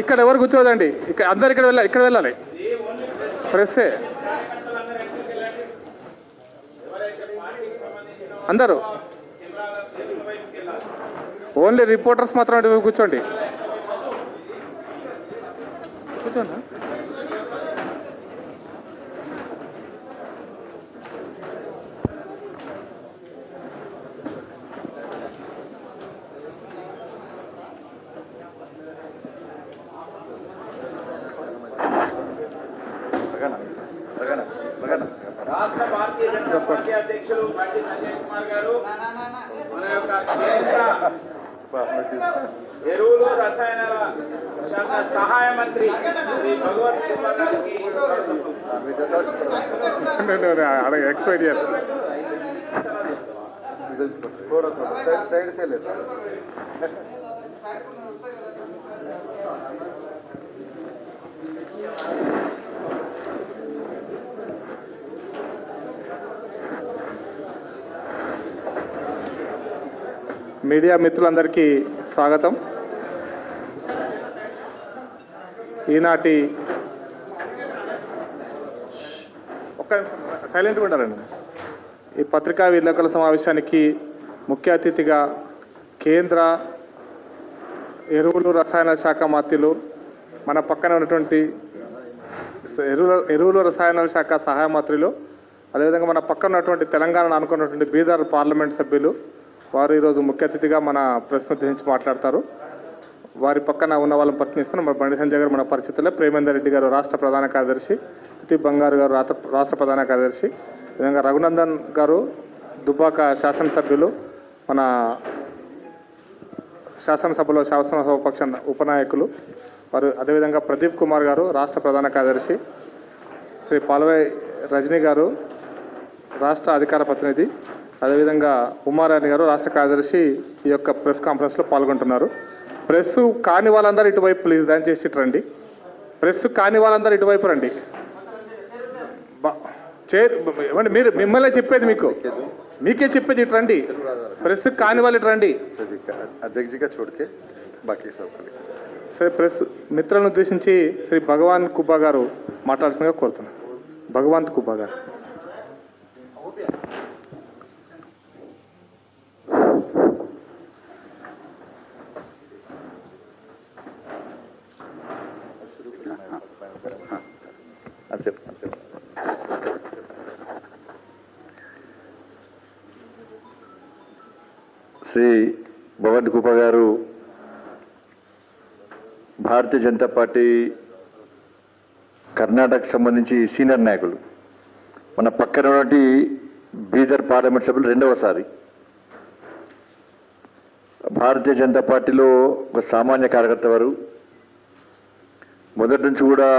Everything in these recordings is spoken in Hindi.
ఇక్కడ ఎవరు కూర్చోదండి, ఇక్కడ అందరు ఇక్కడ వెళ్ళాలి ప్రెస్సే అందరూ, ఓన్లీ రిపోర్టర్స్ మాత్రం అటు కూర్చోండి. కూర్చోండి. రాష్ట్ర భారతీయ జనతా పార్టీ అధ్యక్షులు బండి సంజయ్ కుమార్ గారు, మన యొక్క కేంద్ర ఎరువులు రసాయనాల శాఖ సహాయ మంత్రి శ్రీ భగవత్ కుమార్ గారికి ఎక్స్పెక్ట్ చేస్తాను. మీడియా మిత్రులందరికీ స్వాగతం. ఈనాటి ఒక్క నిమిషం సైలెంట్గా ఉండాలండి. ఈ పత్రికా విలేకరుల సమావేశానికి ముఖ్య అతిథిగా కేంద్ర ఎరువులు రసాయన శాఖ మంత్రులు, మన పక్కన ఉన్నటువంటి ఎరువులు రసాయన శాఖ సహాయ మంత్రులు, అదేవిధంగా మన పక్కన ఉన్నటువంటి తెలంగాణను అనుకున్నటువంటి బీదర్ పార్లమెంట్ సభ్యులు, వారు ఈరోజు ముఖ్య అతిథిగా మన ప్రెస్ ఉద్దేశించి మాట్లాడతారు. వారి పక్కన ఉన్న వాళ్ళని ప్రశ్నిస్తున్న మన బండి సంజయ్ గారు మన పరిస్థితుల్లో, ప్రేమేందర్ రెడ్డి గారు రాష్ట్ర ప్రధాన కార్యదర్శి, ప్రదీప్ బంగారు గారు రాష్ట్ర ప్రధాన కార్యదర్శి, విధంగా రఘునందన్ గారు దుబ్బాక శాసనసభ్యులు, మన శాసనసభలో శాసనసభాపక్ష ఉపనాయకులు వారు, అదేవిధంగా ప్రదీప్ కుమార్ గారు రాష్ట్ర ప్రధాన కార్యదర్శి, శ్రీ పాల్వై రజనీ గారు రాష్ట్ర అధికార ప్రతినిధి, అదేవిధంగా ఉమారాణి గారు రాష్ట్ర కార్యదర్శి ఈ యొక్క ప్రెస్ కాన్ఫరెన్స్లో పాల్గొంటున్నారు. ప్రెస్ కాని వాళ్ళందరూ ఇటువైపు ప్లీజ్ దయచేసి ఇటు రండి. ప్రెస్ కాని వాళ్ళందరూ ఇటువైపు రండి. ఏమండి మీరు మిమ్మల్నే చెప్పేది, మీకే చెప్పేది ఇటు రండి. ప్రెస్ కాని వాళ్ళు ఇటు రండి. సరే, ప్రెస్ మిత్రులను ఉద్దేశించి శ్రీ భగవాన్ కుబ్బా గారు మాట్లాడాల్సిందిగా కోరుతున్నాను. భగవంత్ కుబ్బా గారు. శ్రీ భగవంత్ కుప్ప గారు భారతీయ జనతా పార్టీ కర్ణాటకకు సంబంధించి సీనియర్ నాయకులు, మన పక్కన ఉన్నటువంటి బీదర్ పార్లమెంట్ సభ్యులు రెండవసారి. భారతీయ జనతా పార్టీలో ఒక సామాన్య కార్యకర్త వారు, మొదటి నుంచి కూడా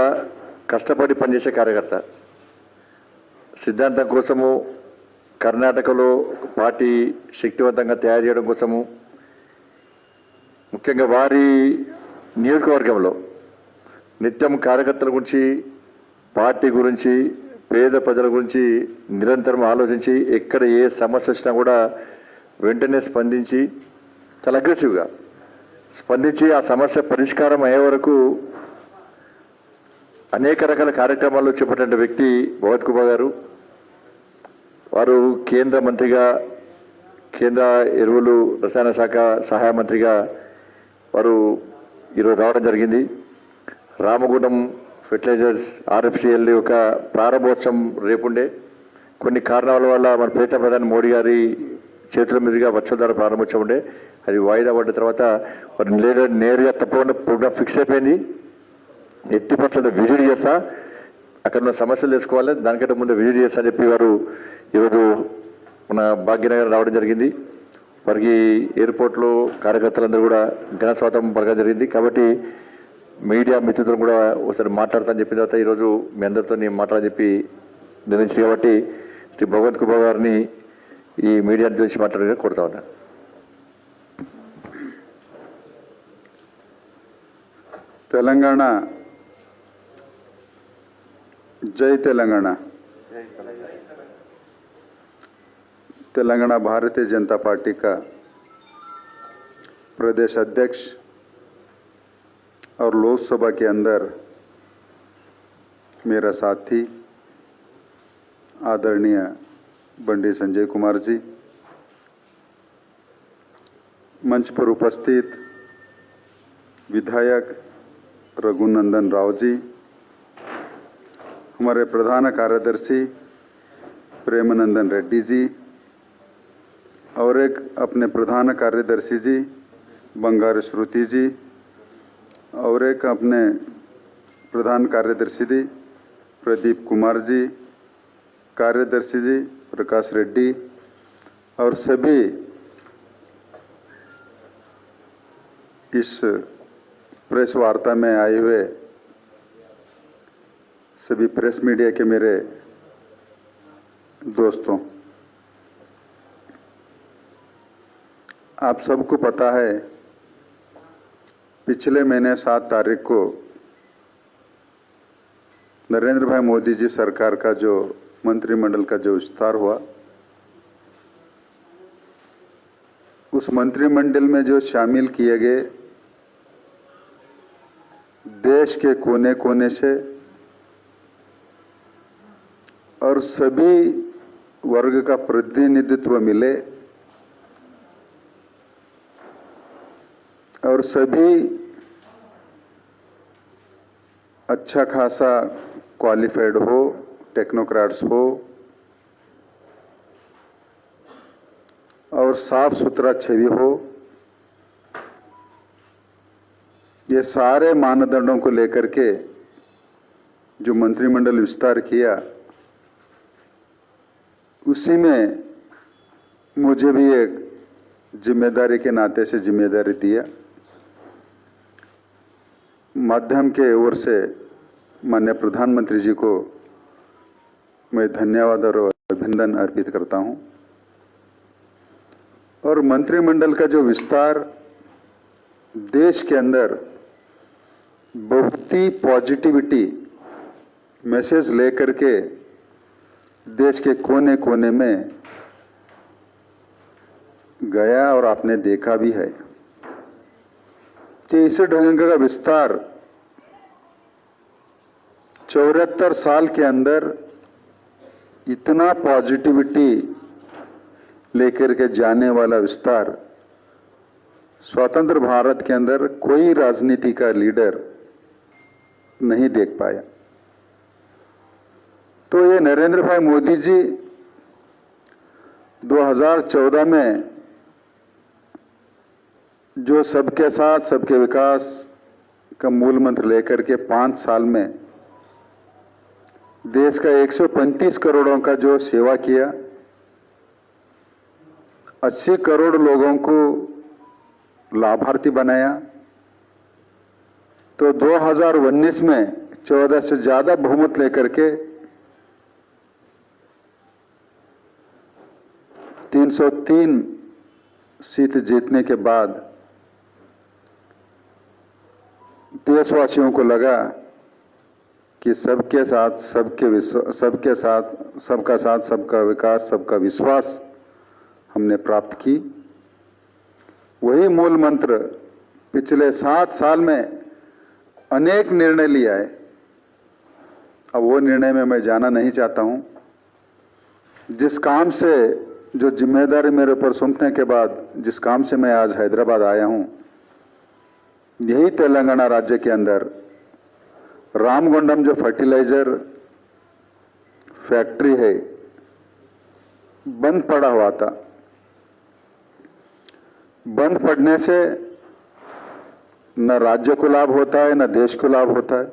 కష్టపడి పనిచేసే కార్యకర్త. సిద్ధాంతం కోసము కర్ణాటకలో పార్టీ శక్తివంతంగా తయారు చేయడం కోసము, ముఖ్యంగా వారి నియోజకవర్గంలో నిత్యం కార్యకర్తల గురించి, పార్టీ గురించి, పేద ప్రజల గురించి నిరంతరం ఆలోచించి ఎక్కడ ఏ సమస్య వచ్చినా కూడా వెంటనే స్పందించి చాలా అగ్రెసివ్గా స్పందించి ఆ సమస్య పరిష్కారం అయ్యే వరకు అనేక రకాల కార్యక్రమాల్లో చేపట్టిన వ్యక్తి భగవత్ కుమార్ గారు. వారు కేంద్ర మంత్రిగా, కేంద్ర ఎరువులు రసాయన శాఖ సహాయ మంత్రిగా వారు ఈరోజు రావడం జరిగింది. రామగుండం ఫెర్టిలైజర్స్ RFCL యొక్క ప్రారంభోత్సవం రేపుండే, కొన్ని కారణాల వల్ల మన ప్రీత ప్రధాని మోడీ గారి చేతుల మీదుగా వర్చువల్ ద్వారా ప్రారంభోత్సవం ఉండే, అది వాయిదా పడ్డ తర్వాత వారు నేరుగా తప్పకుండా ప్రోగ్రామ్ ఫిక్స్ అయిపోయింది. 80% విజిట్ చేస్తా, అక్కడ ఉన్న సమస్యలు తెలుసుకోవాలి, దానికంటే ముందు విజిట్ చేస్తా అని చెప్పి వారు ఈరోజు మన భాగ్యనగర్ రావడం జరిగింది. వారికి ఎయిర్పోర్ట్లో కార్యకర్తలందరూ కూడా ఘన స్వాగతం పలకడం జరిగింది. కాబట్టి మీడియా మిత్రులతో కూడా ఒకసారి మాట్లాడతానని చెప్పిన తర్వాత ఈరోజు మీ అందరితో నేను మాట్లాడని చెప్పి నిర్ణయించింది. కాబట్టి శ్రీ భగవంత్ కుమార్ గారిని ఈ మీడియా గురించి మాట్లాడగా కోరుతా ఉన్నా. తెలంగాణ जय तेलंगाना। तेलंगाना भारतीय जनता पार्टी का प्रदेश अध्यक्ष और लोकसभा के अंदर मेरा साथी आदरणीय बंडी संजय कुमार जी, मंच पर उपस्थित विधायक रघुनंदन राव जी, हमारे प्रधान कार्यदर्शी प्रेमानंदन रेड्डी जी और एक अपने प्रधान कार्यदर्शी जी बंगारू श्रुति जी और एक अपने प्रधान कार्यदर्शी जी प्रदीप कुमार जी, कार्यदर्शी जी प्रकाश रेड्डी और सभी इस प्रेस वार्ता में आए हुए सभी प्रेस मीडिया के मेरे दोस्तों, आप सबको पता है पिछले महीने 7 तारीख को नरेंद्र भाई मोदी जी सरकार का जो मंत्रिमंडल का जो विस्तार हुआ, उस मंत्रिमंडल में जो शामिल किए गए देश के कोने कोने से और सभी वर्ग का प्रतिनिधित्व मिले और सभी अच्छा खासा क्वालिफाइड हो, टेक्नोक्रेट्स हो और साफ सुथरा छवि हो, ये सारे मानदंडों को लेकर के जो मंत्रिमंडल विस्तार किया, उसी में मुझे भी एक जिम्मेदारी के नाते से जिम्मेदारी दिया। माध्यम के ओर से माननीय प्रधानमंत्री जी को मैं धन्यवाद और अभिनंदन अर्पित करता हूं। और मंत्रिमंडल का जो विस्तार देश के अंदर बहुत ही पॉजिटिविटी मैसेज लेकर के देश के कोने कोने में गया और आपने देखा भी है कि इस ढंग का विस्तार 74 साल के अंदर इतना पॉजिटिविटी लेकर के जाने वाला विस्तार स्वतंत्र भारत के अंदर कोई राजनीति का लीडर नहीं देख पाया। तो ये नरेंद्र भाई मोदी जी 2014 में जो सबके साथ सबके विकास का मूल मंत्र लेकर के 5 साल में देश का 135 करोड़ों का जो सेवा किया, 80 करोड़ लोगों को लाभार्थी बनाया, तो 2019 में 14 से ज्यादा बहुमत लेकर के 303 सीट जीतने के बाद देशवासियों को लगा कि सबके साथ सबका विकास, सबका विश्वास हमने प्राप्त की। वही मूल मंत्र पिछले 7 साल में अनेक निर्णय लिया है। अब वो निर्णय में मैं जाना नहीं चाहता हूं। जिस काम से, जो जिम्मेदारी मेरे ऊपर सौंपने के बाद जिस काम से मैं आज हैदराबाद आया हूं, यही तेलंगाना राज्य के अंदर रामगुंडम जो फर्टिलाइजर फैक्ट्री है, बंद पड़ा हुआ था। बंद पड़ने से न राज्य को लाभ होता है, न देश को लाभ होता है,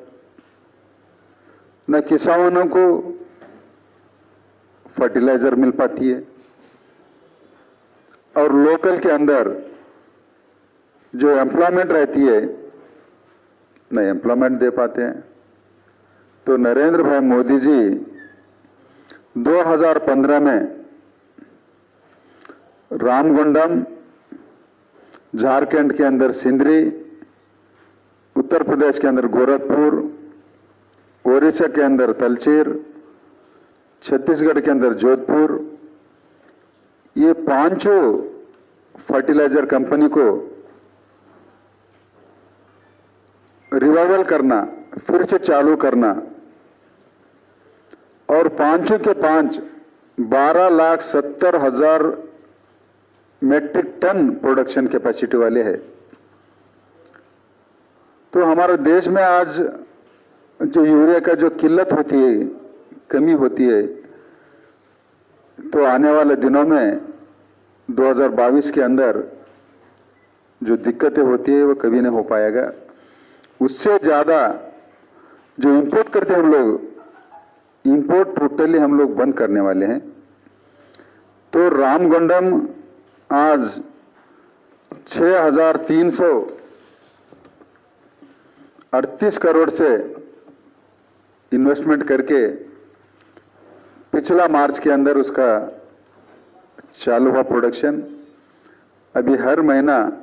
न किसानों को फर्टिलाइजर मिल पाती है और लोकल के अंदर जो एम्प्लॉयमेंट रहती है न एम्प्लॉयमेंट दे पाते हैं। तो नरेंद्र भाई मोदी जी 2015 में रामगुंडम, झारखंड के अंदर सिंदरी, उत्तर प्रदेश के अंदर गोरखपुर, ओडिशा के अंदर तलचेर, छत्तीसगढ़ के अंदर जोधपुर, ये 5 फर्टिलाइजर कंपनी को रिवाइवल करना, फिर से चालू करना और पांचों के पांच 12,70,000 मेट्रिक टन प्रोडक्शन कैपेसिटी वाले हैं। तो हमारे देश में आज जो यूरिया का जो किल्लत होती है, कमी होती है, तो आने वाले दिनों में 2022 के अंदर जो दिक्कतें होती है वो कभी नहीं हो पाएगा। उससे ज़्यादा जो इंपोर्ट करते हैं हम लोग, इंपोर्ट टोटली हम लोग बंद करने वाले हैं। तो रामगुंडम आज 6,338 करोड़ से इन्वेस्टमेंट करके पिछला मार्च के अंदर उसका चालू हुआ प्रोडक्शन। अभी हर महीना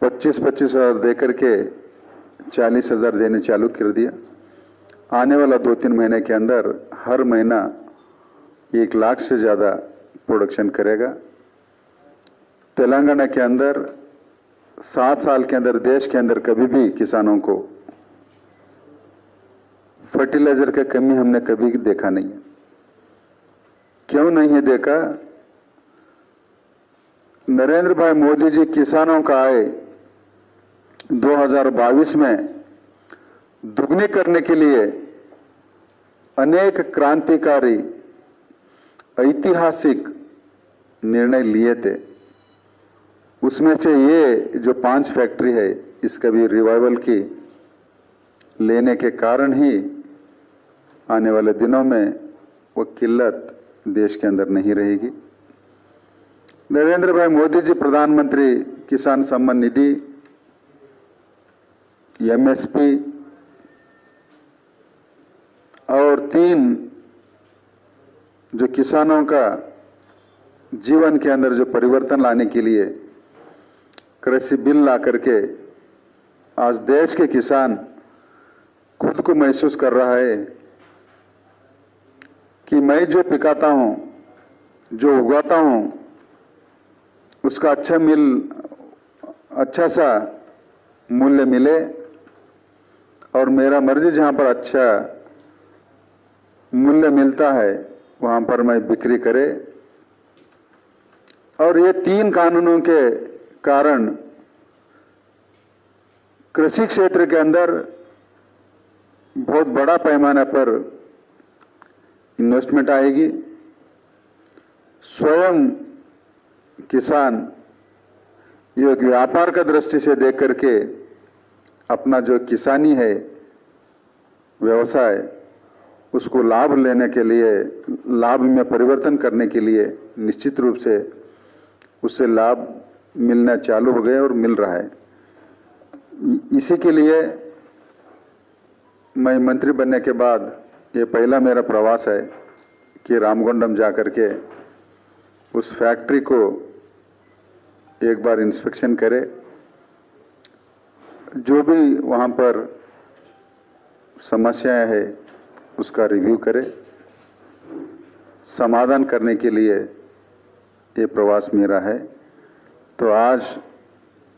25-25 हज़ार दे करके 40,000 देने चालू कर दिया। आने वाला 2-3 महीने के अंदर हर महीना 1 लाख से ज़्यादा प्रोडक्शन करेगा। तेलंगाना के अंदर 7 साल के अंदर देश के अंदर कभी भी किसानों को फर्टिलाइजर का कमी हमने कभी देखा नहीं है। क्यों नहीं है देखा? नरेंद्र भाई मोदी जी किसानों का आय 2022 में दुगनी करने के लिए अनेक क्रांतिकारी ऐतिहासिक निर्णय लिए थे। उसमें से ये जो 5 फैक्ट्री है, इसका भी रिवाइवल की लेने के कारण ही आने वाले दिनों में वो किल्लत देश के अंदर नहीं रहेगी। नरेंद्र भाई मोदी जी प्रधानमंत्री किसान सम्मान निधि, एमएसपी और 3 जो किसानों का जीवन के अंदर जो परिवर्तन लाने के लिए कृषि बिल ला करके आज देश के किसान खुद को महसूस कर रहा है कि मैं जो पिकाता हूं, जो उगाता हूं, उसका अच्छा सा मूल्य मिले और मेरा मर्जी जहां पर अच्छा मूल्य मिलता है वहां पर मैं बिक्री करे। और ये 3 कानूनों के कारण कृषि क्षेत्र के अंदर बहुत बड़ा पैमाने पर इन्वेस्टमेंट आएगी। स्वयं किसान ये एक व्यापार का दृष्टि से देख करके अपना जो किसानी है व्यवसाय, उसको लाभ लेने के लिए, लाभ में परिवर्तन करने के लिए निश्चित रूप से उससे लाभ मिलना चालू हो गए और मिल रहा है। इसी के लिए मैं मंत्री बनने के बाद ये पहला मेरा प्रवास है कि रामगुंडम जा करके उस फैक्ट्री को एक बार इंस्पेक्शन करे, जो भी वहाँ पर समस्याएं है उसका रिव्यू करे, समाधान करने के लिए ये प्रवास मेरा है। तो आज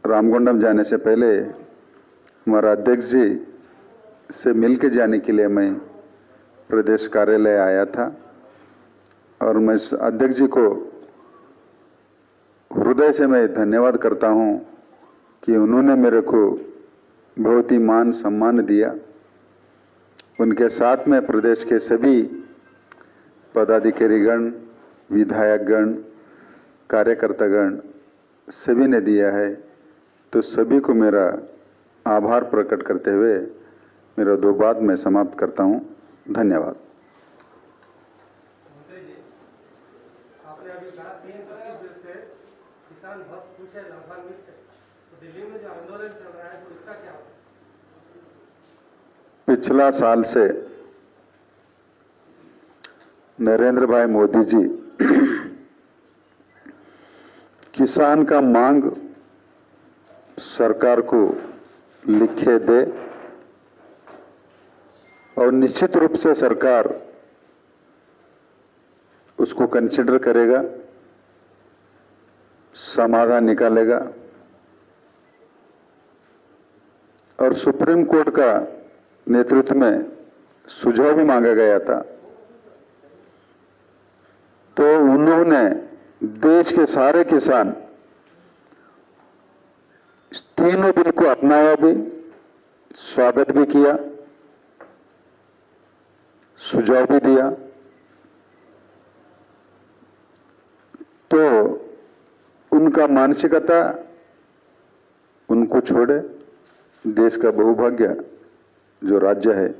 रामगुंडम जाने से पहले हमारा अध्यक्ष जी से मिल के जाने के लिए मैं प्रदेश कार्यालय आया था और मैं अध्यक्ष जी को हृदय से मैं धन्यवाद करता हूं कि उन्होंने मेरे को बहुत ही मान सम्मान दिया। उनके साथ में प्रदेश के सभी पदाधिकारीगण, विधायकगण, कार्यकर्तागण सभी ने दिया है। तो सभी को मेरा आभार प्रकट करते हुए मेरा 2 बात मैं समाप्त करता हूं। धन्यवाद। आपने अभी कहा 3 बिल से किसान बहुत खुश है, लाभान्वित है। तो दिल्ली में जो आंदोलन चल रहा है तो इसका क्या होगा? पिछला साल से नरेंद्र भाई मोदी जी किसान का मांग सरकार को लिखे दे और निश्चित रूप से सरकार उसको कंसिडर करेगा, समाधान निकालेगा। और सुप्रीम कोर्ट का नेतृत्व में सुझाव भी मांगा गया था, तो उन्होंने देश के सारे किसान तीनों बिल को अपनाया भी, स्वागत भी किया, सुझाव भी दिया। तो उनका मानसिकता उनको छोड़े, देश का बहुभाग्य जो राज्य है,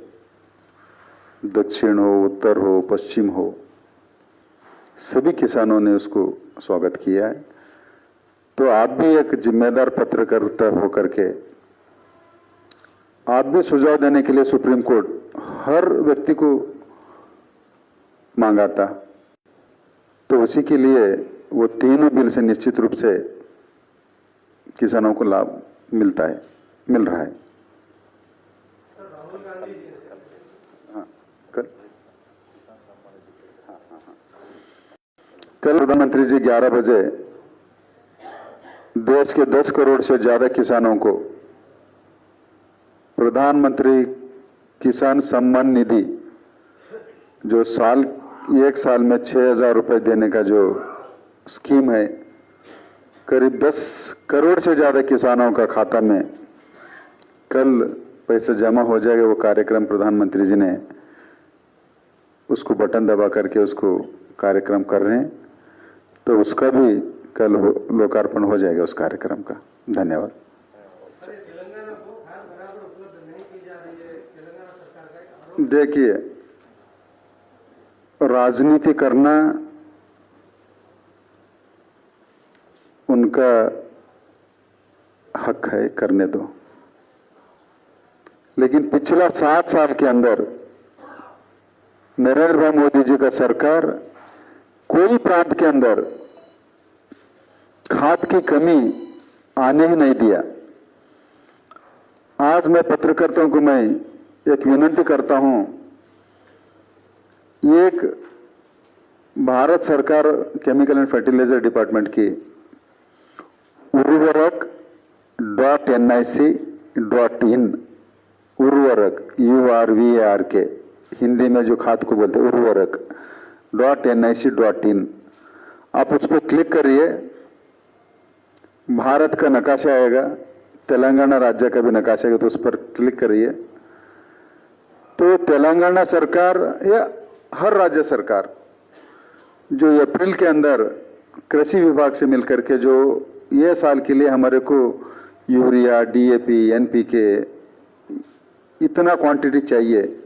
दक्षिण हो, उत्तर हो, पश्चिम हो, सभी किसानों ने उसको स्वागत किया है। तो आप भी एक जिम्मेदार पत्रकर्ता होकर के आप भी सुझाव देने के लिए सुप्रीम कोर्ट हर व्यक्ति को मांगा था, तो उसी के लिए वो तीनों बिल से निश्चित रूप से किसानों को लाभ मिल रहा है। सर, राहुल गांधी जी ने हाँ, कल प्रधानमंत्री जी 11 बजे देश के 10 करोड़ से ज्यादा किसानों को प्रधानमंत्री किसान सम्मान निधि, जो एक साल में 6,000 रुपए देने का जो स्कीम है, करीब 10 करोड़ से ज्यादा किसानों का खाता में कल पैसे जमा हो जाएगा। वो कार्यक्रम प्रधानमंत्री जी ने उसको बटन दबा करके उसको कार्यक्रम कर रहे हैं, तो उसका भी कल लोकार्पण हो जाएगा उस कार्यक्रम का। धन्यवाद। सर, ये तेलंगाना को खाद बराबर उपलब्ध नहीं की जा रही है, तेलंगाना सरकार का एक आरोप। देखिए, राजनीति करना उनका हक है, करने दो, लेकिन पिछला 7 साल के अंदर नरेंद्र भाई मोदी जी का सरकार कोई प्रांत के अंदर खाद की कमी आने ही नहीं दिया। आज मैं पत्रकर्ताओं को मैं एक विनती करता हूं, एक भारत सरकार केमिकल एंड फर्टिलाइजर डिपार्टमेंट की urvarak.nic.in उर्वरक URVARK हिंदी में जो खाद को बोलते हैं urvarak.nic.in, आप उस पर क्लिक करिए, भारत का नकाशा आएगा, तेलंगाना राज्य का भी नकाशा आएगा, तो उस पर क्लिक करिए। तो तेलंगाना सरकार या हर राज्य सरकार जो अप्रैल के अंदर कृषि विभाग से मिलकर के जो ये साल के लिए हमारे को यूरिया, DAP, NPK इतना क्वांटिटी चाहिए,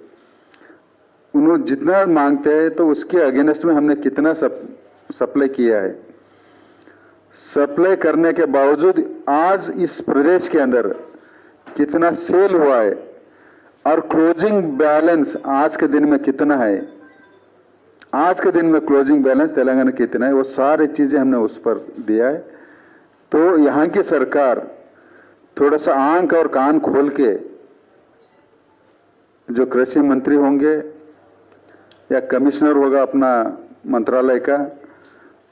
उन्होंने जितना मांगते हैं तो उसके अगेंस्ट में हमने कितना सप्लाई किया है। सप्लाई करने के बावजूद आज इस प्रदेश के अंदर कितना सेल हुआ है और क्लोजिंग बैलेंस आज के दिन में कितना है, आज के दिन में क्लोजिंग बैलेंस तेलंगाना कितना है, वो सारी चीजें हमने उस पर दिया है। तो यहाँ की सरकार थोड़ा सा आंख और कान खोल के, जो कृषि मंत्री होंगे या कमिश्नर होगा अपना मंत्रालय का,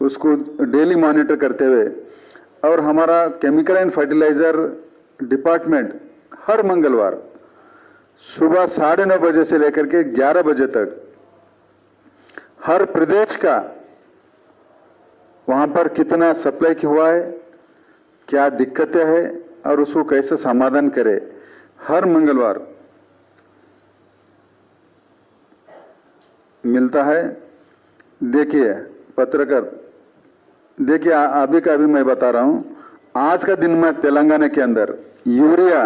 उसको डेली मॉनिटर करते हुए, और हमारा केमिकल एंड फर्टिलाइजर डिपार्टमेंट हर मंगलवार सुबह 9:30 बजे से लेकर के 11 बजे तक हर प्रदेश का वहां पर कितना सप्लाई हुआ है, क्या दिक्कतें हैं और उसको कैसे समाधान करे, हर मंगलवार मिलता है। देखिए पत्रकार, देखिए अभी का अभी मैं बता रहा हूं, आज का दिन में तेलंगाना के अंदर urea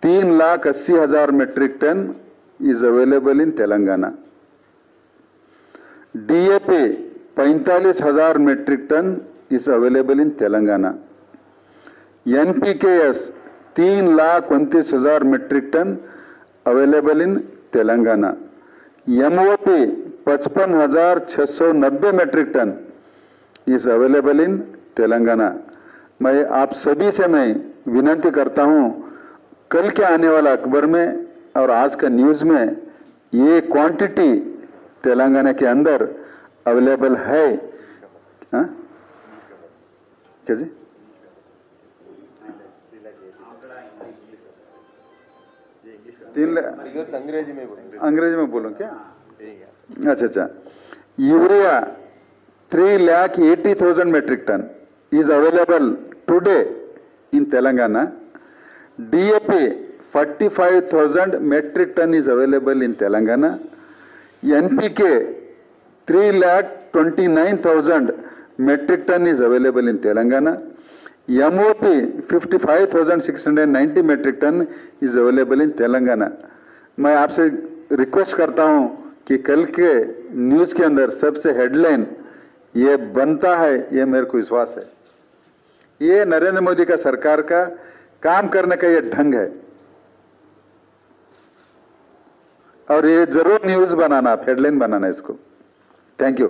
3,80,000 metric ton is available in Telangana, DAP 45,000 metric ton is available in Telangana, NPKS 3,29,000 metric ton available in Telangana, MOP 55,690 metric ton is available in Telangana. मैं आप सभी से मैं विनती करता हूं, कल के आने वाला अखबार में और आज का न्यूज में ये क्वांटिटी तेलंगाना के अंदर अवेलेबल है। हाँ? क्या जी? 3 लाख अंग्रेजी में बोलूं क्या? अच्छा, urea 3,80,000 metric ton is available today in Telangana. DAP 45,000 metric ton is available in Telangana. NPK 3,29,000 metric ton is available in Telangana. MOP 55,690 metric ton is available in Telangana. मैं आपसे रिक्वेस्ट करता हूं कि कल के न्यूज के अंदर सबसे हेडलाइन ये बनता है, ये मेरे को विश्वास है। ये नरेंद्र मोदी का सरकार का काम करने का ये ढंग है और ये जरूर न्यूज बनाना, हेडलाइन बनाना इसको। Thank you.